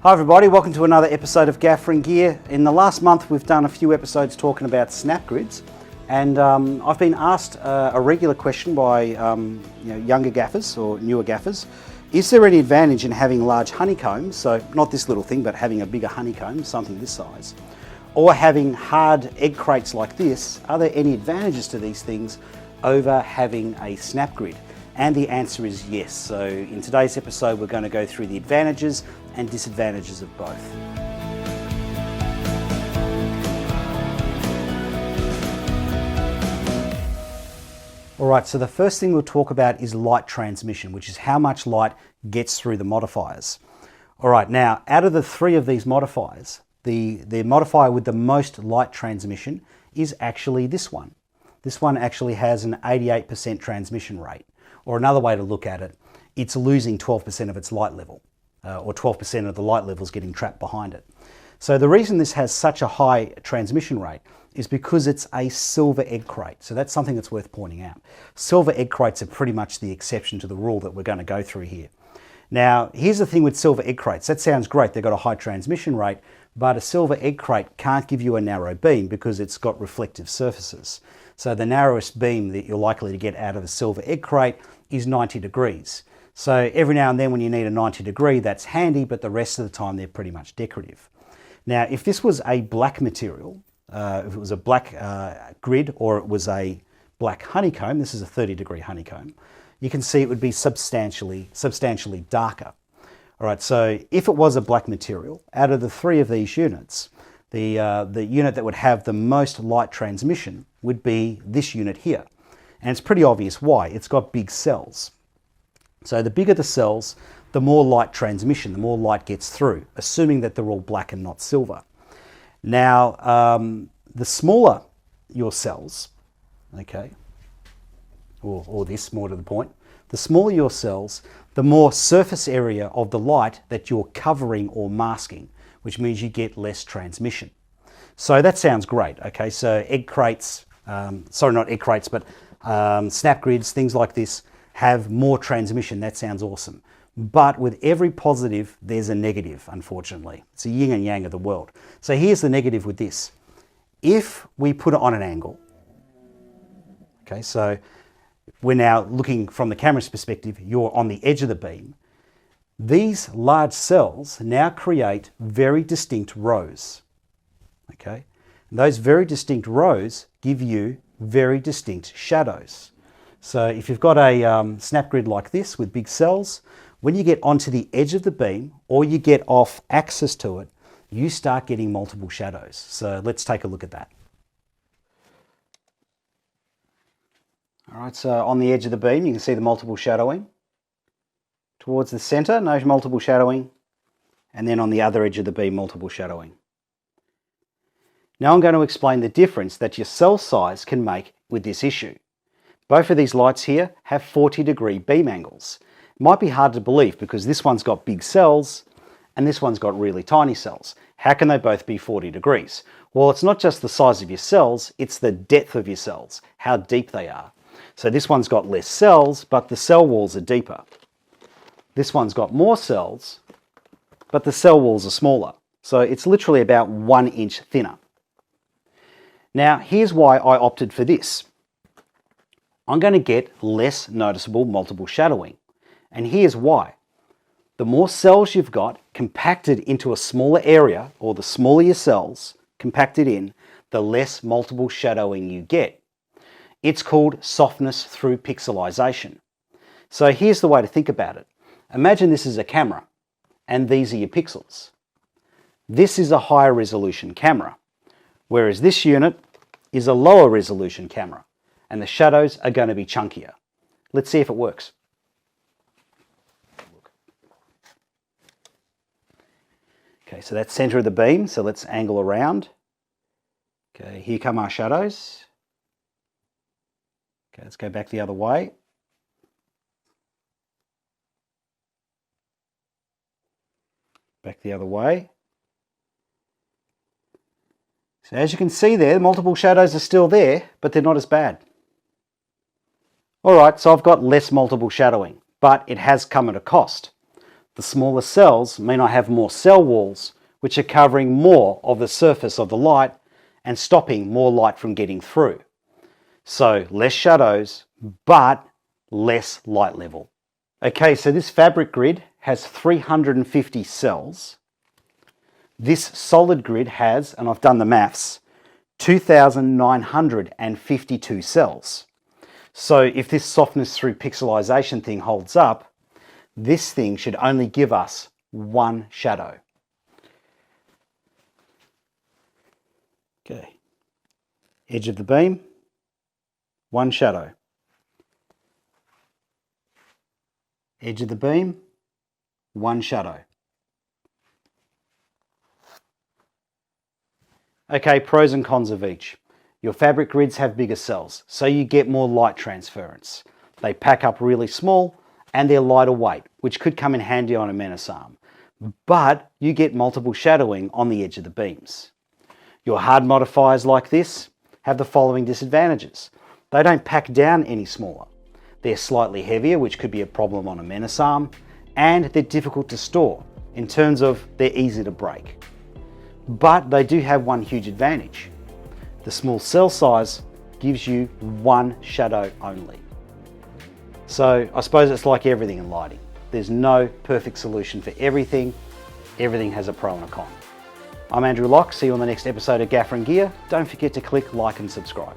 Hi everybody, welcome to another episode of Gaffer and Gear. In the last month we've done a few episodes talking about snap grids, and I've been asked a regular question by younger gaffers or newer gaffers. Is there any advantage in having large honeycombs, so not this little thing but having a bigger honeycomb, something this size, or having hard egg crates like this? Are there any advantages to these things over having a snap grid? And the answer is yes. So in today's episode we're going to go through the advantages and disadvantages of both. Alright, so the first thing we'll talk about is light transmission, which is how much light gets through the modifiers. Alright, now out of the three of these modifiers, the modifier with the most light transmission is actually this one. This one actually has an 88% transmission rate. Or another way to look at it, it's losing 12% of its light level, or 12% of the light level is getting trapped behind it. So the reason this has such a high transmission rate is because it's a silver egg crate. So that's something that's worth pointing out. Silver egg crates are pretty much the exception to the rule that we're going to go through here. Now, here's the thing with silver egg crates. That sounds great, they've got a high transmission rate, but a silver egg crate can't give you a narrow beam because it's got reflective surfaces. So the narrowest beam that you're likely to get out of a silver egg crate is 90 degrees. So every now and then when you need a 90 degree, that's handy, but the rest of the time they're pretty much decorative. Now, if this was a black material, if it was a black grid or it was a black honeycomb, this is a 30-degree honeycomb, you can see it would be substantially darker. All right, so if it was a black material, out of the three of these units, the unit that would have the most light transmission would be this unit here. And it's pretty obvious why. It's got big cells. So the bigger the cells, the more light transmission, the more light gets through, assuming that they're all black and not silver. Now, the smaller your cells, okay, or this, more to the point, the smaller your cells, the more surface area of the light that you're covering or masking, which means you get less transmission. So that sounds great, okay? So egg crates, sorry, not egg crates, but snap grids, things like this, have more transmission. That sounds awesome. But with every positive, there's a negative, unfortunately. It's a yin and yang of the world. So here's the negative with this. If we put it on an angle, okay, so we're now looking from the camera's perspective, you're on the edge of the beam. These large cells now create very distinct rows, okay? And those very distinct rows give you very distinct shadows. So if you've got a snap grid like this with big cells, when you get onto the edge of the beam or you get off axis to it, you start getting multiple shadows. So let's take a look at that. All right, so on the edge of the beam, you can see the multiple shadowing. Towards the center, no multiple shadowing. And then on the other edge of the beam, multiple shadowing. Now I'm going to explain the difference that your cell size can make with this issue. Both of these lights here have 40-degree beam angles. It might be hard to believe because this one's got big cells and this one's got really tiny cells. How can they both be 40 degrees? Well, it's not just the size of your cells, it's the depth of your cells, how deep they are. So this one's got less cells, but the cell walls are deeper. This one's got more cells, but the cell walls are smaller. So it's literally about 1 inch thinner. Now, here's why I opted for this. I'm going to get less noticeable multiple shadowing. And here's why. The more cells you've got compacted into a smaller area, or the smaller your cells compacted in, the less multiple shadowing you get. It's called softness through pixelization. So here's the way to think about it. Imagine this is a camera, and these are your pixels. This is a higher resolution camera, whereas this unit is a lower resolution camera, and the shadows are going to be chunkier. Let's see if it works. Okay, so that's center of the beam, so let's angle around. Okay, here come our shadows. Okay, let's go back the other way. Back the other way. So as you can see there, the multiple shadows are still there, but they're not as bad. All right, so I've got less multiple shadowing, but it has come at a cost. The smaller cells mean I have more cell walls, which are covering more of the surface of the light and stopping more light from getting through. So less shadows, but less light level. Okay, so this fabric grid has 350 cells. This solid grid has, and I've done the maths, 2,952 cells. So if this softness through pixelization thing holds up, this thing should only give us one shadow. Okay, edge of the beam, one shadow. Edge of the beam, one shadow. Okay, pros and cons of each. Your fabric grids have bigger cells, so you get more light transference. They pack up really small and they're lighter weight, which could come in handy on a menace arm. But you get multiple shadowing on the edge of the beams. Your hard modifiers like this have the following disadvantages. They don't pack down any smaller. They're slightly heavier, which could be a problem on a menace arm, and they're difficult to store in terms of they're easy to break. But they do have one huge advantage. The small cell size gives you one shadow only. So I suppose it's like everything in lighting. There's no perfect solution for everything. Everything has a pro and a con. I'm Andrew Locke. See you on the next episode of Gaffer and Gear. Don't forget to click like and subscribe.